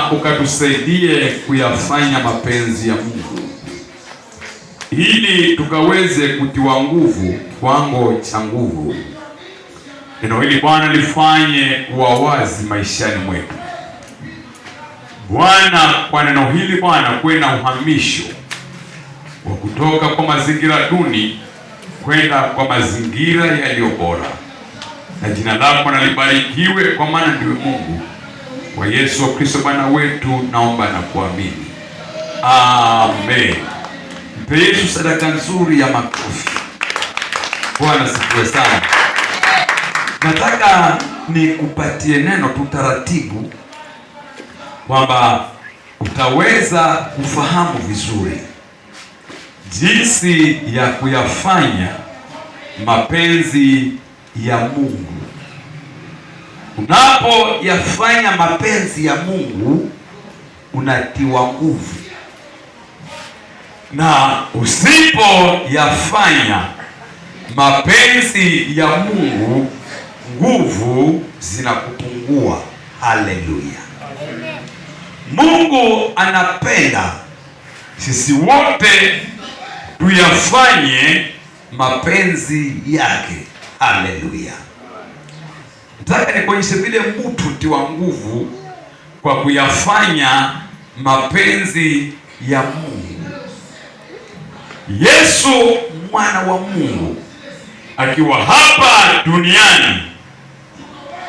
Bwana ukatusaidie kuyafanya mapenzi ya Mungu, ili tukaweze kutiwa nguvu, kiwango cha nguvu. Neno hili Bwana lifanye kuwa wazi maishani mwetu. Bwana, kwa neno hili Bwana kuwe na uhamisho wa kutoka kwa mazingira duni kwenda kwa mazingira yaliyo bora, na jina lako na libarikiwe, kwa maana ndiwe Mungu. Kwa Yesu Kristo Bwana wetu naomba na kuamini, amen. Mpe Yesu sadaka nzuri ya makofi. Bwana sifiwe sana. Nataka nikupatie neno tu taratibu, kwamba utaweza kufahamu vizuri jinsi ya kuyafanya mapenzi ya Mungu. Unapoyafanya mapenzi ya Mungu unatiwa nguvu, na usipoyafanya mapenzi ya Mungu nguvu zinakupungua. Haleluya! Mungu anapenda sisi wote tuyafanye mapenzi yake. Haleluya! Nataka nikuonyeshe vile mtu tiwa nguvu kwa kuyafanya mapenzi ya Mungu. Yesu mwana wa Mungu akiwa hapa duniani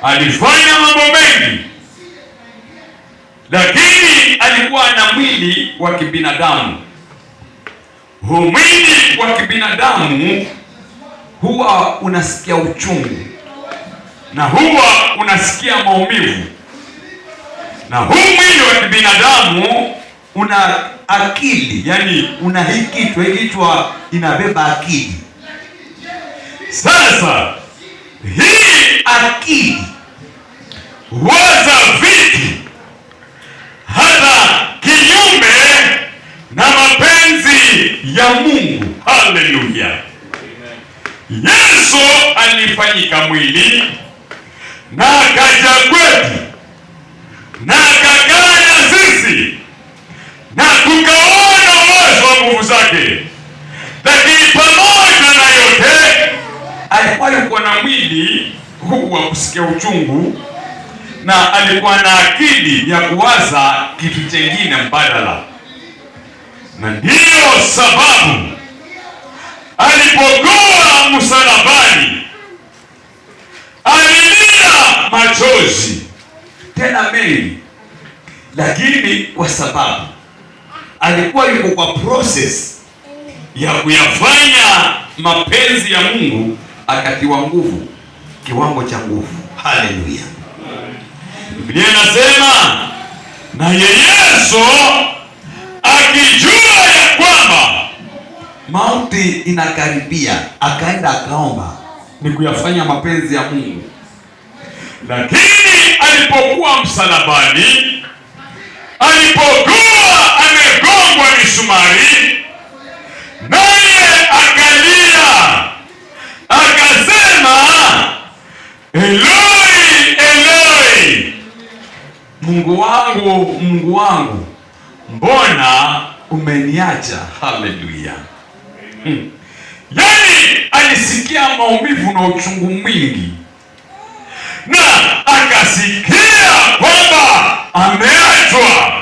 alifanya mambo mengi, lakini alikuwa na mwili wa kibinadamu. Huu mwili wa kibinadamu huwa unasikia uchungu, na huwa unasikia maumivu, na huu mwili wa kibinadamu una akili, yani una hii kichwa inabeba akili. Sasa hii akili huwaza vitu hata kinyume na mapenzi ya Mungu. Haleluya! Yesu alifanyika mwili na akaja kwetu na akakaa na sisi na tukaona uwezo wa nguvu zake, lakini pamoja na yote alikuwa na mwili huu wa kusikia uchungu, na alikuwa na akili ya kuwaza kitu chengine mbadala. Na ndiyo sababu alipokuwa msalabani alilia machozi tena mengi, lakini kwa sababu alikuwa yuko kwa process ya kuyafanya mapenzi ya Mungu, akatiwa nguvu, kiwango cha nguvu. Haleluya! Biblia inasema naye Yesu akijua ya kwamba mauti inakaribia, akaenda akaomba ni kuyafanya mapenzi ya Mungu. Lakini alipokuwa msalabani, alipokuwa amegongwa misumari, naye akalia akasema, Eloi, Eloi, Mungu wangu, Mungu wangu, mbona umeniacha? Haleluya! Yani alisikia maumivu na uchungu mwingi, na akasikia kwamba ameachwa,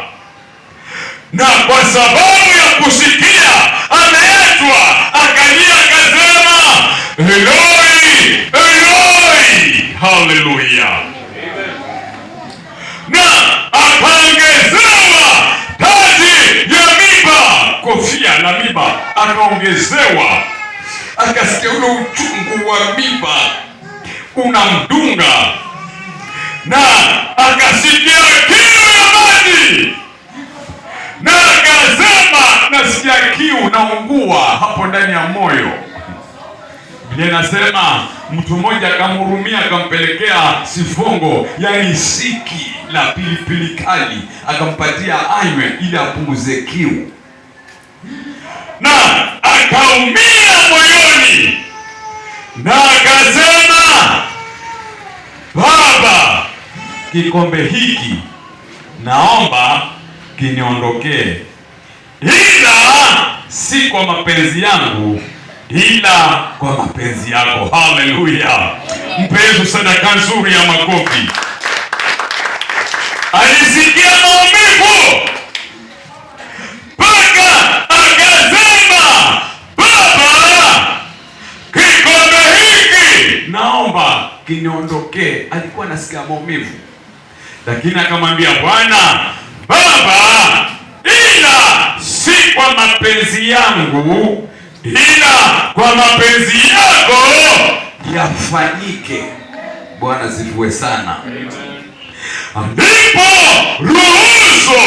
na kwa sababu ya kusikia ameachwa akalia akasema, Eloi, Eloi. Haleluya! Na akaongezewa taji ya miba, kofia la miba akaongezewa, akasikia ule uchungu wa miba unamdunga, na akasikia kiu ya maji, na akasema, nasikia kiu, naungua hapo ndani ya moyo. Biblia inasema mtu mmoja akamhurumia, akampelekea sifongo, yani siki la pilipili kali, akampatia anywe ili apunguze kiu, na akaumia moyoni, na akasema, Baba, kikombe hiki naomba kiniondokee, ila si kwa mapenzi yangu, ila kwa mapenzi yako. Haleluya! Mpe Yesu sadaka nzuri ya makofi. Alisikia maumivu mpaka akasema, Baba, kikombe hiki naomba kiniondokee. Alikuwa anasikia maumivu, lakini akamwambia Bwana, Baba, ila si kwa mapenzi yangu, ila kwa mapenzi yako yafanyike. Bwana sifiwe sana. Ndipo ruhusu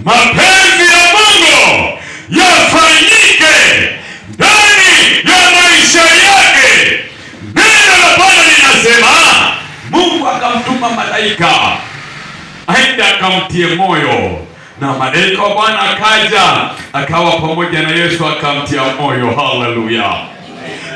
mapenzi ya Mungu yafanyike ndani ya maisha yake. Neno la Bwana linasema Mungu akamtuma malaika aende akamtie moyo, na malaika wa Bwana akaja akawa pamoja na Yesu akamtia moyo. Haleluya!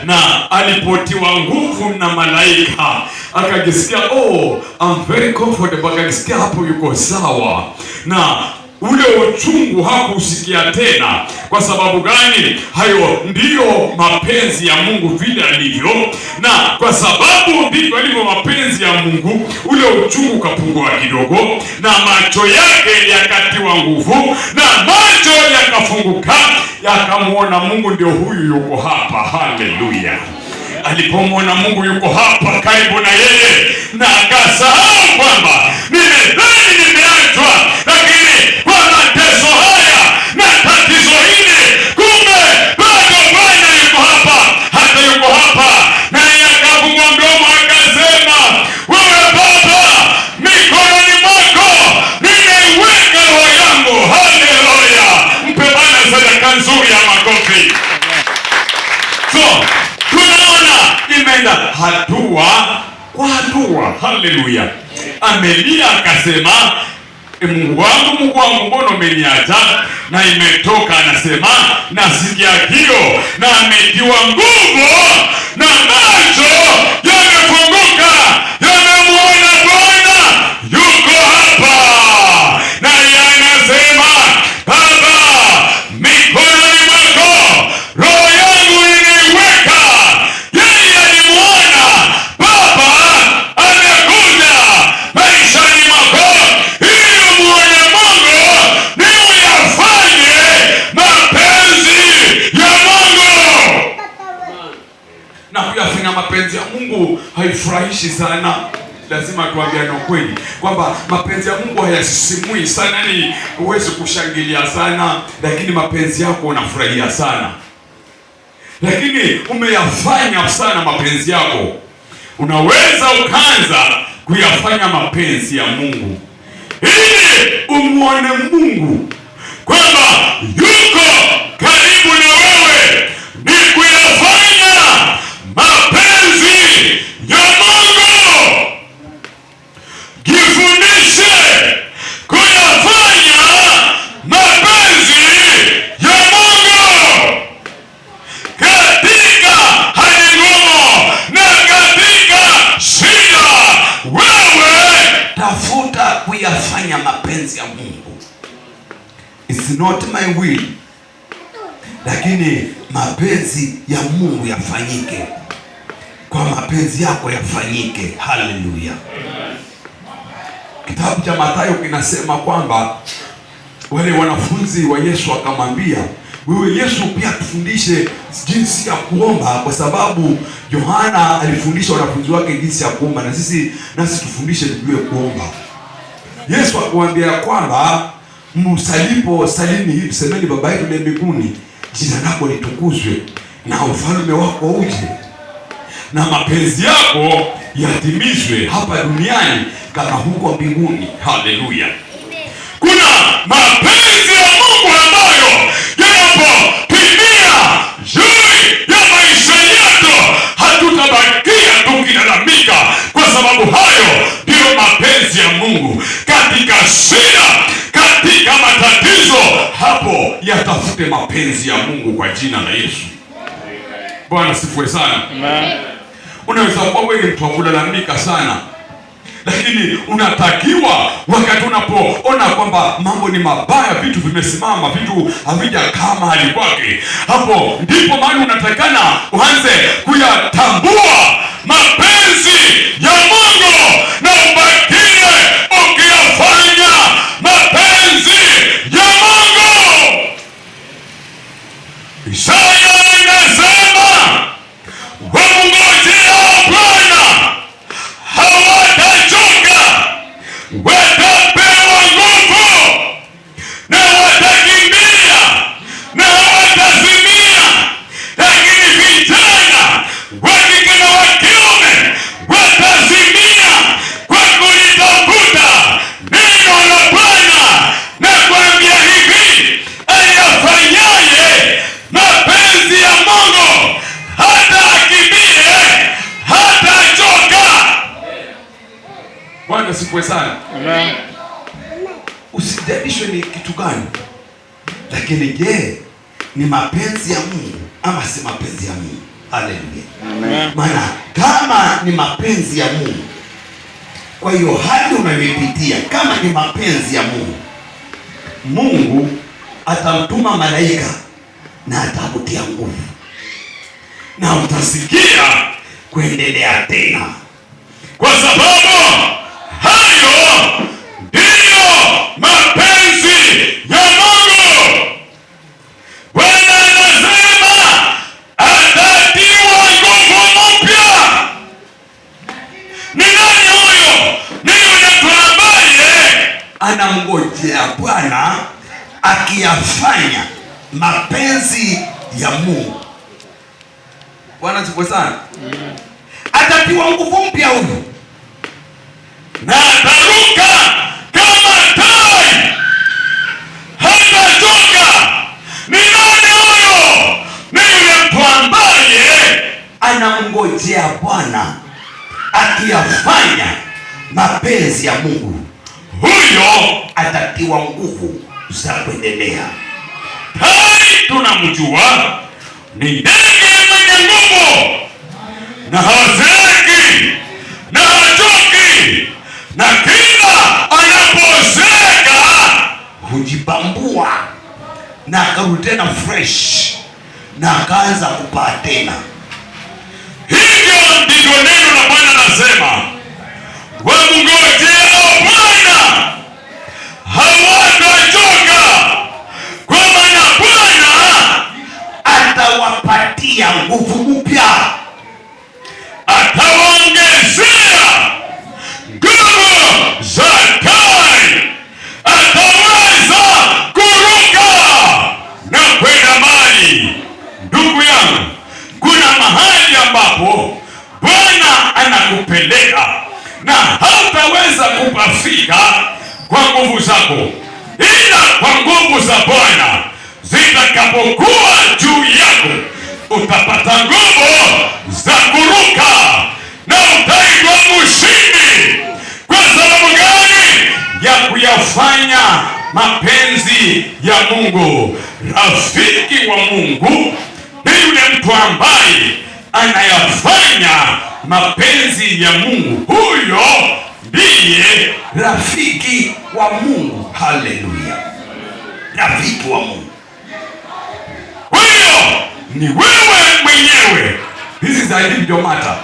Na alipotiwa nguvu na malaika akajisikia, oh, I'm very comfortable. Akajisikia hapo yuko sawa, na ule uchungu hakusikia tena. Kwa sababu gani? Hayo ndiyo mapenzi ya Mungu vile alivyo, na kwa sababu ndivyo alivyo mapenzi ya Mungu, ule uchungu ukapungua kidogo, na macho yake yakatiwa nguvu, na macho yakafunguka, yakamwona Mungu ndio huyu yuko hapa. Haleluya! Alipomwona Mungu yuko hapa karibu na yeye, na akasahau kwamba nimedhani nimeachwa, lakini kwa mateso haya na tatizo hili, kumbe bado Bwana yuko hapa. Hata yuko hapa, naye akafungua mdomo akasema, wewe Baba, mikononi mwako nimeiweka roho yangu. Haleluya! Mpe Bwana sadaka nzuri ya makofi. So tunaona imeenda hatua kwa hatua. Haleluya! Amelia akasema, Mungu wangu, Mungu wangu, mbona umeniacha? Na imetoka anasema, nasikia hiyo, na ametiwa nguvu, na macho yamefunguka, yamemuona Bwana yuko hapa. Na anasema, Baba, mikononi mwako roho yangu nimeiweka. Yeye alimuona Baba amekuja maishani mwako ili muone Mungu ni uyafanye mapenzi ya Mungu. Na kuyafanya mapenzi ya Mungu haifurahishi sana. Lazima tuambiane ukweli kwamba mapenzi ya Mungu hayasisimui sana, ni huwezi kushangilia sana, lakini mapenzi yako unafurahia sana. Lakini umeyafanya sana mapenzi yako, unaweza ukaanza kuyafanya mapenzi ya Mungu ili umuone Mungu kwamba yuko karibu na wewe, ni kuyafanya mapenzi ya Mungu. Jifundishe kuyafanya mapenzi ya Mungu katika hali ngumu na katika shida. Wewe tafuta kuyafanya mapenzi ya Mungu. It's not my will, lakini mapenzi ya Mungu yafanyike, kwa mapenzi yako yafanyike. Haleluya! Kitabu cha Mathayo kinasema kwamba wale wanafunzi wa Yesu akamwambia, wewe Yesu pia tufundishe jinsi ya kuomba, kwa sababu Yohana alifundisha wanafunzi wake jinsi ya kuomba, na sisi tufundishe tujue kuomba. Yesu akamwambia kwamba msalipo salini hivi, semeni, Baba yetu uliye mbinguni, jina lako litukuzwe, na ufalme wako uje, na mapenzi yako yatimizwe hapa duniani kama huko mbinguni. Haleluya! Kuna mapenzi ya Mungu ambayo yanapotimia juu ya maisha yetu, hatutabakia tukilalamika, kwa sababu hayo ndiyo mapenzi ya Mungu. Katika shida, katika matatizo, hapo yatafute mapenzi ya Mungu kwa jina la Yesu. Bwana sifiwe sana. Unaweza kuwa wewe mtu wa kulalamika sana, lakini unatakiwa wakati unapoona kwamba mambo ni mabaya, vitu vimesimama, vitu havijakaa mahali kwake, hapo ndipo mahali unatakana uanze kuyatambua mapenzi ya Mungu na ubakie ukiyafanya mapenzi ya Mungu. Isaya inasema wamngojea Bwana hawatachoka, watapewa nguvu na watakimbia na hawatazimia. Lakini vijana wa kike na wa kiume watazimia kwa kulitafuta neno la Bwana. Na kuambia hivi, ayafanyaye mapenzi ya Mungu hata akimbie hatachoka. Bwana sifiwe sana. Amen. Usijadishwe ni kitu gani, lakini je, ni mapenzi ya Mungu ama si mapenzi ya Mungu? Haleluya. Amen. Maana kama ni mapenzi ya Mungu, kwa hiyo hali unayopitia kama ni mapenzi ya Mungu, Mungu atamtuma malaika na atakutia nguvu na utasikia kuendelea tena, kwa sababu hayo ndiyo mapenzi ya Mungu. Bwana anasema atatiwa nguvu mpya. Ni nani huyo? Ni yule mtu ambaye anamngojea Bwana akiyafanya mapenzi ya Mungu. Bwana sifiwe sana. Atatiwa nguvu mpya huyu na ataruka kama tai, hatachoka. Ni nani huyo? Ni yule mtu ambaye anamngojea Bwana akiyafanya mapenzi ya Mungu. Huyo atatiwa nguvu za kuendelea. Tai tunamjua ni ndege mwenye nguvu na hazeeki na hachoki, na kila anapozeeka hujibambua na akarudi tena fresh na akaanza kupaa tena. Hivyo ndivyo neno la Bwana nasema, wamngojea Bwana hawatachoka, kwa maana Bwana atawapatia nguvu mpya, atawaongezea nguvu za tai, ataweza kuruka na kwenda mbali. Ndugu yangu, kuna mahali ambapo Bwana anakupeleka na hautaweza kupafika kwa nguvu zako, ila kwa nguvu za Bwana zitakapokuwa juu yako utapata nguvu za kuruka na utaitwa mshindi. Kwa sababu gani? Ya kuyafanya mapenzi ya Mungu. Rafiki wa Mungu ni yule mtu ambaye anayafanya mapenzi ya Mungu. Huyo ndiye rafiki wa Mungu. Haleluya, rafiki wa Mungu. Huyo ni wewe mwenyewe. Hizi za ndio mata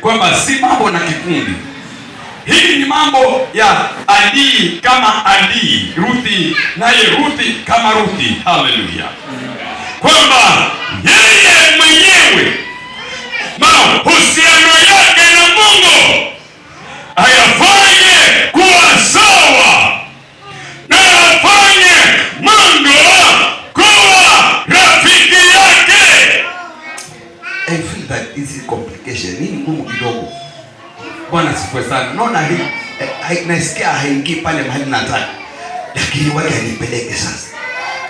kwamba si mambo na kikundi. Hii ni mambo ya Ali kama Ali, Ruthi naye Ruthi kama Ruthi. Haleluya, kwamba yeye mwenyewe mahusiano yake na Mungu ayafanye kuwa sawa na afanye Mungu kuwa rafiki yake. I feel that is complication. Nini ngumu kidogo. Bwana sifiwe sana. Naona hii nasikia haingii pale mahali nataka, lakini wacha nipeleke sasa.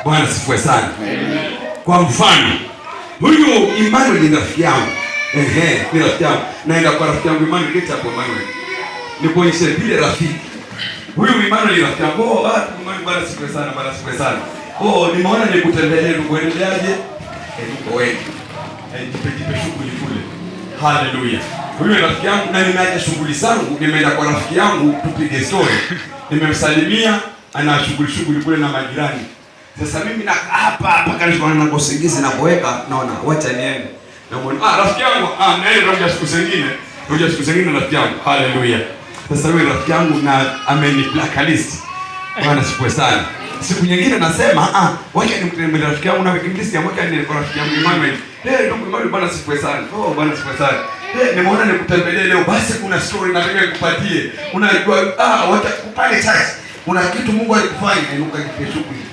Bwana sifiwe sana. Kwa mfano, huyu Emmanuel ni rafiki yangu. Ni rafiki yangu. Naenda kwa rafiki yangu Emmanuel, leta hapo Emmanuel. Nikuonyeshe vile rafiki. Huyu Emmanuel ni rafiki yangu. Emmanuel, Bwana sifiwe sana, Bwana sifiwe sana. Nimeona nikutembelee, uendeleaje? Uko wewe. Jipe shughuli kule. Haleluya. Huyo rafiki yangu na nimeacha shughuli zangu, nimeenda kwa rafiki yangu tupige story. Nimemsalimia, ana shughuli kule na majirani. Sasa mimi na hapa kanishikana na usingizi na kuweka, naona wacha niende. Na rafiki yangu, naenda roja siku zingine rafiki yangu. Haleluya. Sasa huyo rafiki yangu na ameni blacklist. Bwana sifiwe sana. Siku nyingine nasema wacha nimtembelee rafiki yangu na wiki ya mwaka ni kwa rafiki yangu Emmanuel. Ndugu Emmanuel, Bwana sifiwe sana. Bwana sifiwe sana. Nimeona nikutembelee leo, basi kuna story nataka nikupatie. Unajua wacha kupale church. Kuna kitu Mungu alikufanya inuka kipe shughuli.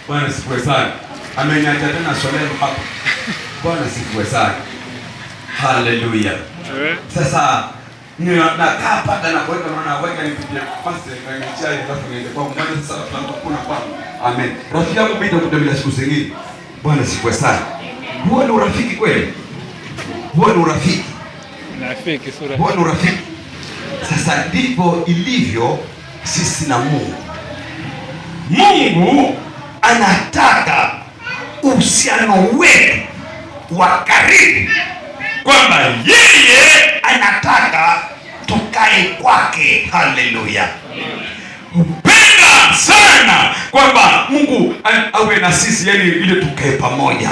Bwana sifiwe sana. Ameniacha tena soleo hapa. Bwana sifiwe sana. Haleluya. Sasa nakaa paka na kuweka naona weka nipitie fast na chai alafu niende kwa mmoja sasa tunakuna kwa. Amen. Rafiki yangu pita kutembelea siku zingine. Bwana sifiwe sana. Huo ni urafiki kweli? Huo ni urafiki. Rafiki sura. Huo ni urafiki. Sasa ndivyo ilivyo sisi na Mungu. Mungu anataka uhusiano wetu wa karibu, kwamba yeye anataka tukae kwake. Haleluya. Mpenda sana kwamba Mungu awe na sisi, yani ile tukae pamoja.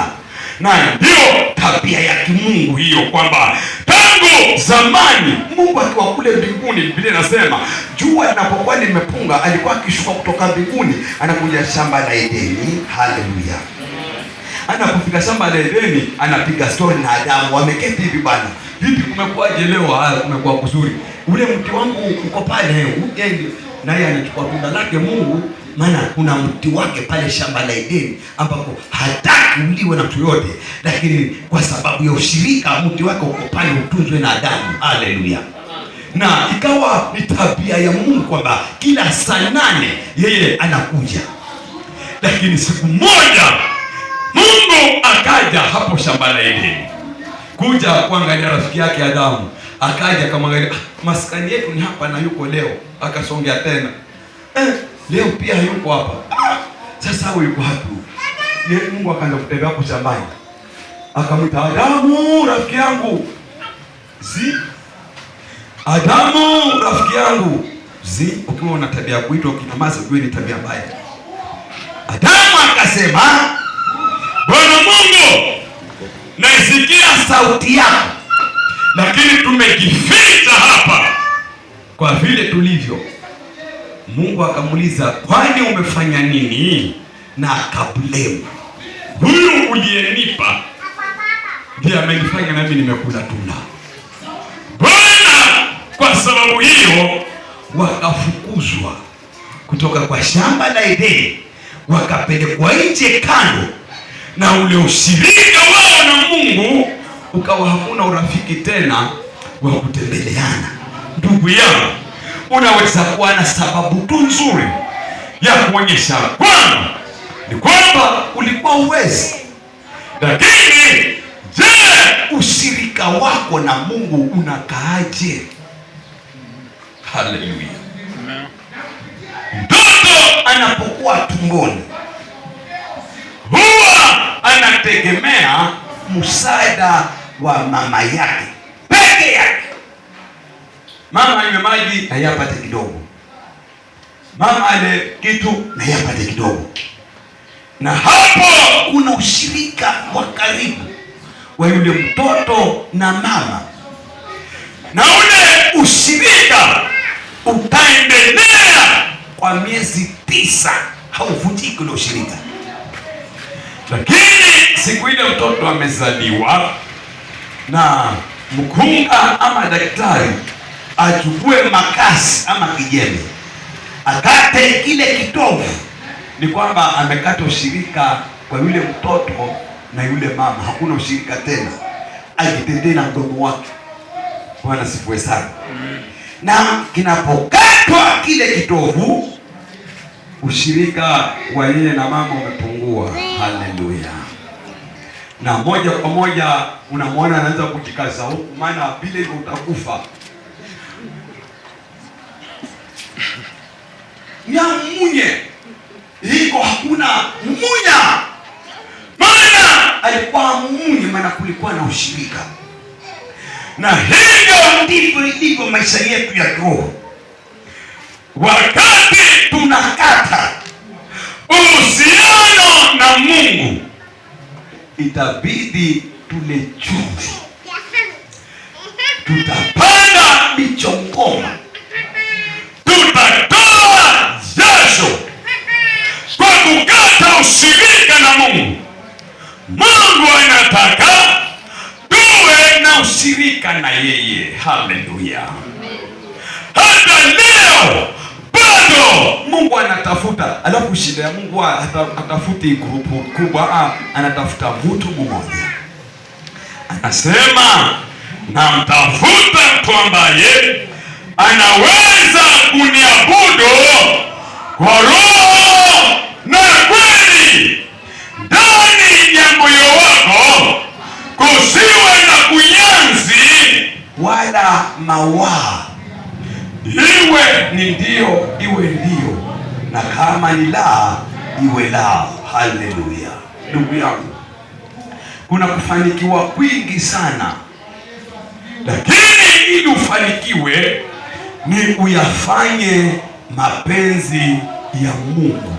Na ndio tabia ya kimungu hiyo, kwamba tangu zamani Mungu akiwa kule mbinguni, Biblia inasema jua linapokuwa limepunga alikuwa akishuka kutoka mbinguni anakuja shamba la Edeni. Haleluya. Anapofika shamba la Edeni anapiga story na Adamu, wameketi hivi bwana. Vipi kumekuaje leo? Kumekuwa kuzuri. Ule mti wangu uko pale, uje na yeye anachukua tunda lake Mungu, maana kuna mti wake pale shamba la Edeni ambapo hataki uliwe na mtu yote, lakini kwa sababu ya ushirika mti wake uko pale utunzwe na Adamu. Haleluya. Na ikawa ni tabia ya Mungu kwamba kila saa 8 yeye anakuja. Lakini siku moja Mungu akaja hapo shamba la Edeni kuja kuangalia rafiki yake Adamu. Akaja akamwangalia, maskani yetu ni hapa na yuko leo. Akasongea tena, leo pia yuko hapa. Sasa huyu yuko hapo. Mungu akaanza kutembea hapo shambani. Akamwita Adamu, rafiki yangu. Adamu, rafiki yangu. Ukiwa una tabia kuitwa ukinyamaza ujue ni tabia mbaya. Adamu akasema, Bwana Mungu, naisikia sauti yako, lakini tumejificha hapa kwa vile tulivyo. Mungu akamuuliza, kwani umefanya nini? Na akablame, huyu uliyenipa ndiye amenifanya nami nimekula tunda. Bwana, kwa sababu hiyo wakafukuzwa kutoka kwa shamba la Edeni, wakapelekwa nje kando, na ule ushirika wao na Mungu ukawa hakuna urafiki tena wa kutembeleana. Ndugu yangu, unaweza kuwa na sababu tu nzuri ya kuonyesha kwamba ni kwamba ulikuwa uwezi, lakini je, ushirika wako na Mungu unakaaje? Haleluya. Mtoto anapokuwa tumboni huwa anategemea msaada wa mama yake peke yake. Mama anywe maji na yapate kidogo, mama ale kitu na yapate kidogo. Na hapo kuna ushirika wa karibu wa yule mtoto na mama, na ule ushirika utaendelea kwa miezi 9, hauvunjiki ule ushirika. Lakini siku ile mtoto amezaliwa, na mkunga ama daktari achukue makasi ama kijembe akate kile kitovu, ni kwamba amekata ushirika kwa yule mtoto na yule mama. Hakuna ushirika tena, ajitendee na mdomo wake. Bwana sifiwe sana. Na kinapokatwa kile kitovu, ushirika wa yeye na mama umepungua. Haleluya. Na moja kwa moja unamwona anaanza kujikaza huku, maana vile hivyo utakufa. Nyamunye hiko hakuna mmunya, maana alikuwa mmunye, maana kulikuwa na ushirika. Na hivyo ndivyo ilivyo maisha yetu ya kiroho. Wakati tunakata uhusiano na Mungu, itabidi tule chumvi, tutapanda michongoma, tutatoa jasho kwa kukata ushirika na Mungu. Mungu anataka tuwe na ushirika na yeye. Haleluya! Hata leo bado Mungu anatafuta. Alafu shida ya Mungu hatafuti grupu kubwa, anatafuta mtu mmoja. Anasema, namtafuta mtu ambaye anaweza kuniabudu kwa roho na kweli. Ndani ya moyo wako kusiwe na kunyanzi wala mawaa. Iwe ni ndio, iwe ndio, na kama ni la, iwe la. Haleluya! Ndugu yangu, kuna kufanikiwa kwingi sana, lakini ili ufanikiwe ni uyafanye mapenzi ya Mungu.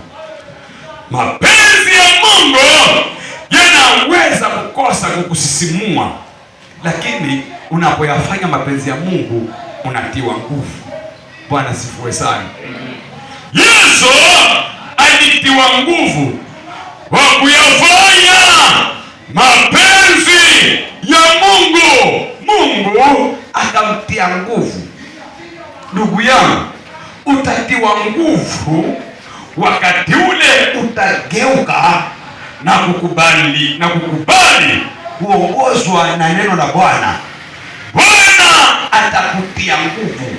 Mapenzi ya Mungu yanaweza kukosa kukusisimua, lakini unapoyafanya mapenzi ya Mungu unatiwa nguvu. Bwana sifiwe sana. Yesu alitiwa nguvu kwa kuyafanya mapenzi ya Mungu. Mungu akamtia nguvu. Ndugu yangu, utatiwa nguvu wakati ule utageuka na kukubali kuongozwa na neno la Bwana. Bwana atakutia nguvu.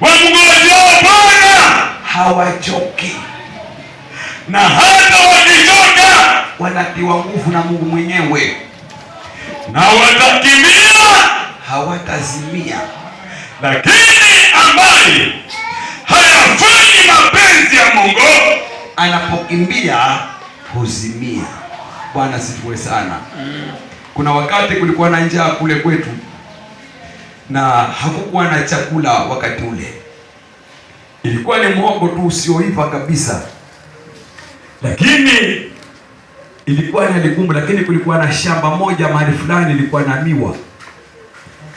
Wamngojao Bwana hawachoki, na hata wakichoka wanatiwa nguvu na Mungu mwenyewe, na watakimbia hawatazimia. Lakini ambaye hayafanyi mapenzi ya Mungu, anapokimbia huzimia. Bwana sifiwe sana. Kuna wakati kulikuwa na njaa kule kwetu, na hakukuwa na chakula wakati ule. Ilikuwa ni muhogo tu usioiva kabisa, lakini ilikuwa ni ligumu. Lakini kulikuwa na shamba moja mahali fulani ilikuwa na miwa.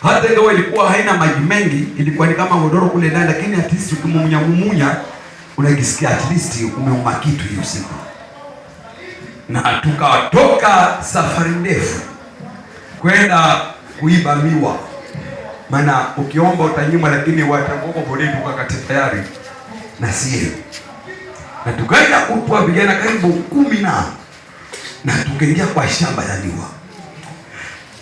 Hata ingawa ilikuwa haina maji mengi, ilikuwa ni kama godoro kule ndani, lakini at least ukimumunya unajisikia at least umeuma kitu hiyo siku. Na tukatoka safari ndefu kwenda kuiba miwa, maana ukiomba utanyima, lakini watangoko bodeni tukakati tayari na sie. Na tukaenda kutwa vijana karibu 10 na tukaingia kwa shamba la miwa.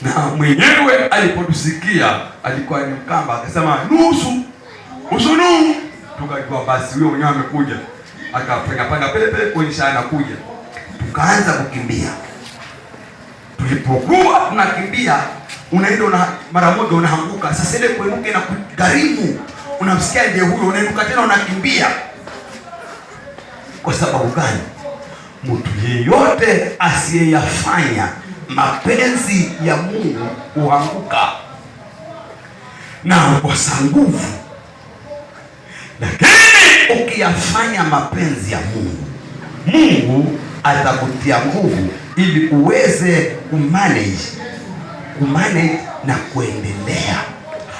Na mwenyewe alipotusikia, alikuwa ni Mkamba, akasema nusu. Tukajua basi huyo mwenyewe amekuja. Akafanya panga pele kuonyesha anakuja. Tukaanza kukimbia. Tulipokuwa tunakimbia, unaenda mara moja unaanguka. Sasa ile kuenuka na kugharimu, unamsikia ndiye huyo, unainuka tena unakimbia. Kwa sababu gani? Mtu yeyote asiyeyafanya mapenzi ya Mungu huanguka na hukosa nguvu. Lakini ukiyafanya mapenzi ya Mungu, Mungu atakutia nguvu ili uweze kumanage na kuendelea.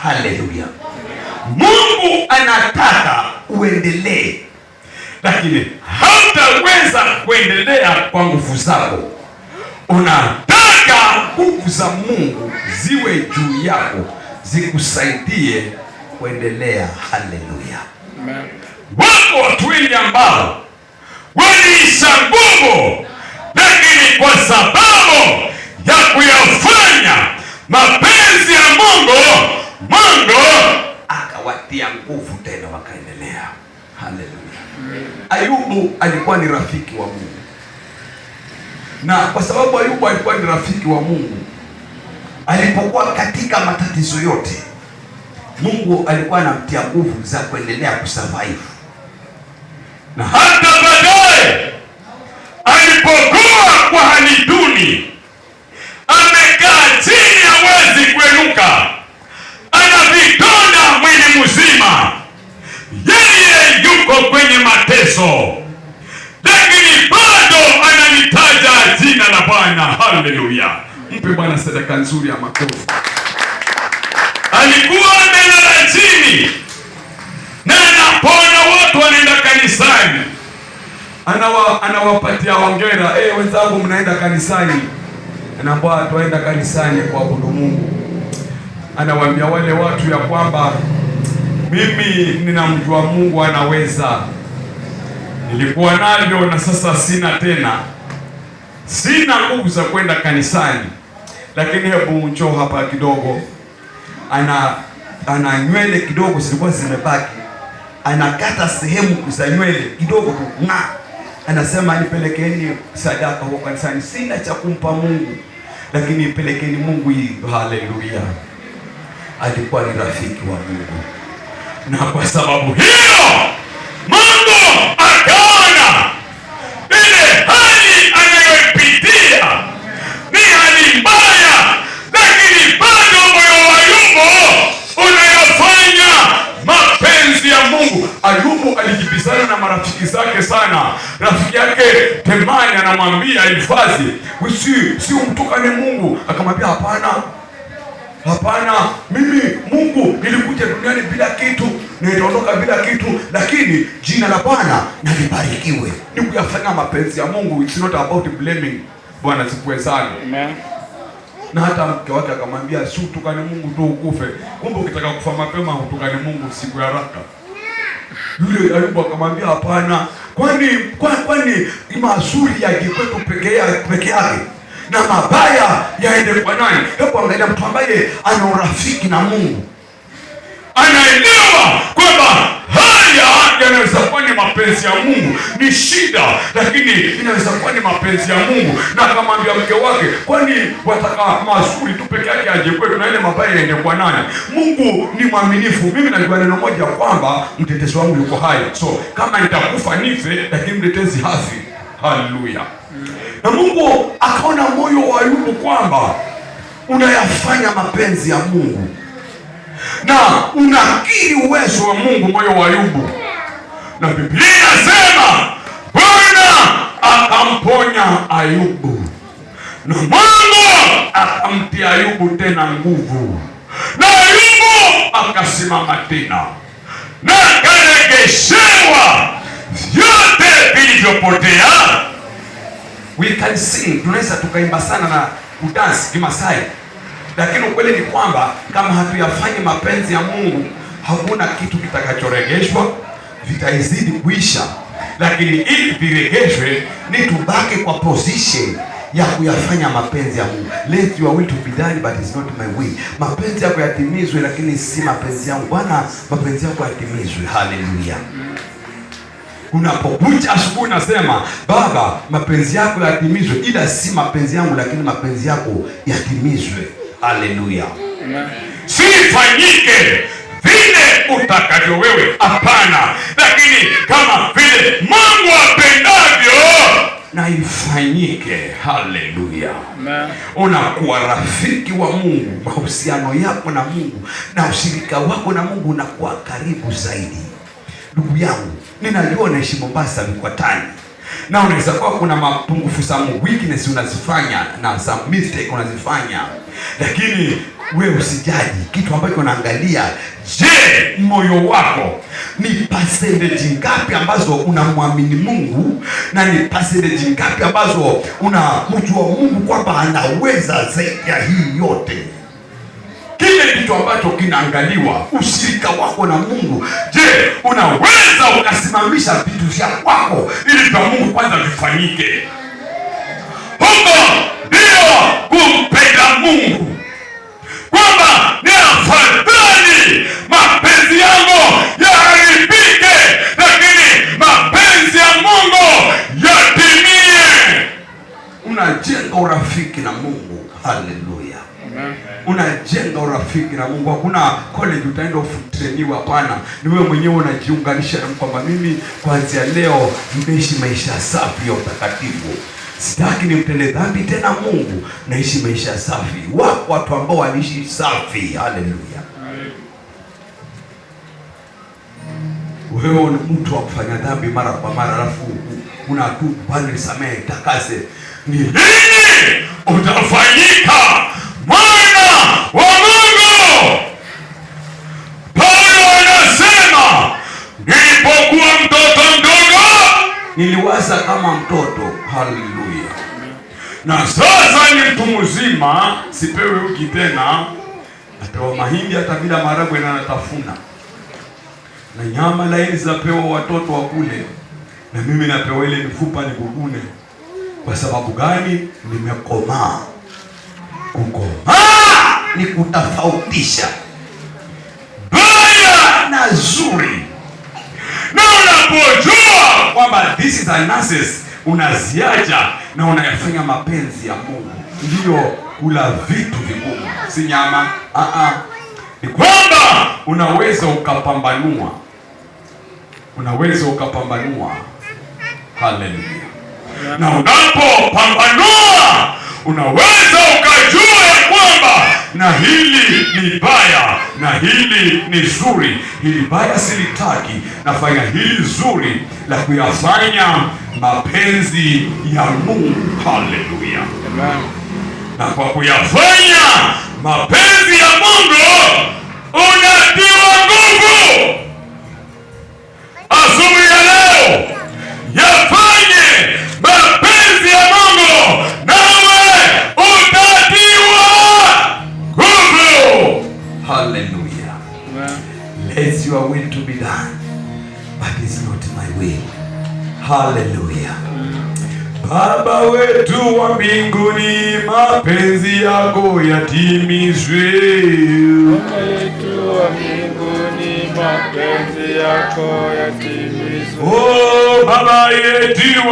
Haleluya! Mungu anataka uendelee, lakini hautaweza kuendelea kwa nguvu zako. Unataka nguvu za Mungu ziwe juu yako, zikusaidie kuendelea. Haleluya! Wako watu wengi ambao waliisha nguvu, lakini kwa sababu ya kuyafanya mapenzi ya Mungu, Mungu akawatia nguvu tena wakaendelea. Haleluya! Ayubu alikuwa ni rafiki wa Mungu, na kwa sababu Ayubu alikuwa ni rafiki wa Mungu, alipokuwa katika matatizo yote, Mungu alikuwa anamtia nguvu za kuendelea kusurvive. Na hata baadaye alipokuwa kwa hali duni, amekaa chini hawezi kuinuka mateso, lakini bado analitaja jina la Bwana. Haleluya! Mpe Bwana sadaka nzuri ya makofi. Alikuwa amelala chini na anapona, watu wanaenda kanisani, anawapatia hongera. Wenzangu, mnaenda kanisani? Anaambia tuenda kanisani kuabudu Mungu. Anawaambia wale watu ya kwamba mimi ninamjua Mungu anaweza. Nilikuwa navyo na sasa sina tena, sina nguvu za kwenda kanisani, lakini hebu njoo hapa kidogo. Ana nywele kidogo zilikuwa zimebaki, anakata sehemu za nywele kidogo tu, anasema nipelekeni sadaka huko kanisani, sina cha kumpa Mungu, lakini pelekeni Mungu hii. Haleluya! Alikuwa ni rafiki wa Mungu, na kwa sababu hiyo Mungu akaona ile hali anayopitia ni hali mbaya, lakini bado moyo wa Ayubu unayofanya mapenzi ya Mungu. Ayubu alijibizana na marafiki zake sana. Rafiki yake Temani anamwambia Elifazi, si umtukane Mungu. Akamwambia hapana, mimi Mungu nilikuja duniani bila kitu na nitaondoka bila kitu, lakini jina la Bwana na libarikiwe. Ni kuyafanya mapenzi ya Mungu. It's not about blaming. Bwana sikue sana. Amen. Na hata mke wake akamwambia, si utukane Mungu tu ukufe. Kumbe ukitaka kufa mapema utukane Mungu siku ya haraka. Yule Ayubu akamwambia hapana, kwani mazuri yaje kwetu peke yake na mabaya yaende kwa nani? Hebu angalia mtu ambaye ana urafiki na Mungu, anaelewa kwamba haya yanaweza kuwa ni mapenzi ya Mungu, ni shida, lakini inaweza kuwa ni mapenzi ya Mungu. Na akamwambia mke wake, kwani wataka mazuri tu peke yake aje kwetu na ile mabaya yaende kwa nani? Mungu ni mwaminifu. Mimi najua neno moja kwamba mtetezi wangu yuko hai, so kama nitakufa nife, lakini mtetezi hafi. Haleluya! Na Mungu akaona moyo wa Ayubu kwamba unayafanya mapenzi ya Mungu na unakiri uwezo wa Mungu, moyo wa Ayubu. Na Biblia inasema Bwana akamponya Ayubu, na Mungu akamtia Ayubu tena nguvu, na Ayubu akasimama tena na akarejeshewa vyote vilivyopotea. We can sing, tunaweza tukaimba sana na kudansi kimasai, lakini ukweli ni kwamba kama hatuyafanyi mapenzi ya Mungu, hakuna kitu kitakachoregeshwa, vitaizidi kuisha. Lakini ili viregeshwe ni tubaki kwa position ya kuyafanya mapenzi ya Mungu. Let your will to be done but it's not my way. Mapenzi yako yatimizwe, lakini si mapenzi yangu. Bwana, mapenzi yako yatimizwe. Haleluya! Unapokuja asubuhi nasema, Baba, mapenzi yako yatimizwe, ila si mapenzi yangu, lakini mapenzi yako yatimizwe. Haleluya! Sifanyike vile utakavyo wewe, hapana, lakini kama vile Mungu apendavyo na ifanyike. Haleluya! Unakuwa rafiki wa Mungu, mahusiano yako na Mungu na ushirika wako na Mungu unakuwa karibu zaidi. Ndugu yangu, ninajua naishi Mombasa Mkwatani, na unaweza kuwa kuna mapungufu, some weakness unazifanya na some mistake unazifanya, lakini wewe usijaji. Kitu ambacho unaangalia, je, moyo wako ni percentage ngapi ambazo unamwamini Mungu, na ni percentage ngapi ambazo unamjua Mungu kwamba anaweza zaidi ya hii yote. Kile kitu ambacho kinaangaliwa, ushirika wako na Mungu. Je, unaweza ukasimamisha vitu vya kwako ili vya Mungu kwanza vifanyike? Huko ndio kumpenda Mungu, kwamba ni afadhali mapenzi yangu yaharibike, lakini mapenzi ya Mungu yatimie. Unajenga urafiki na Mungu. Haleluya! Unajenga urafiki na Mungu. Hakuna college utaenda ufutreniwa, hapana. Ni wewe mwenyewe unajiunganisha na kwamba mimi kuanzia leo nimeishi maisha safi ya utakatifu. Sitaki nimtende dhambi tena Mungu, naishi maisha safi. Wako watu ambao waliishi safi. Haleluya! wewe ni mtu wa kufanya dhambi mara kwa mara, alafu unatubu, Bwana nisamehe, takase, ni lini utafanyika mwana wa Mungu? Paulo anasema, nilipokuwa mtoto mdogo niliwaza kama mtoto. Haleluya! Na sasa ni mtu mzima, sipewe uji tena, napewa mahindi hata bila maharagwe na natafuna, na nyama laini zapewa watoto wa kule, na mimi napewa ile mifupa nikugune. Kwa sababu gani? Nimekomaa. Kukomaa ni kutofautisha baya na zuri, na unapojua kwamba this is a nonsense, unaziacha na unayafanya mapenzi ya Mungu. Ndiyo kula vitu vigumu, si nyama. Ni kwamba unaweza ukapambanua, Haleluya! Na unapopambanua unaweza ukajua ya kwamba na hili ni baya na hili ni zuri. Hili baya silitaki, nafanya hili zuri la kuyafanya mapenzi ya Mungu. Haleluya! Na kwa kuyafanya mapenzi ya Mungu unatiwa nguvu. Asubuhi ya leo yafanye mapenzi ya Mungu, nawe utatiwa nguvu. Haleluya! Let your will to be done, but it's not my will. Haleluya! Baba wetu wa mbinguni, mapenzi yako yatimizwe. Baba yetu wa mbinguni, mapenzi yako yatimizwe. Oh, Baba yetu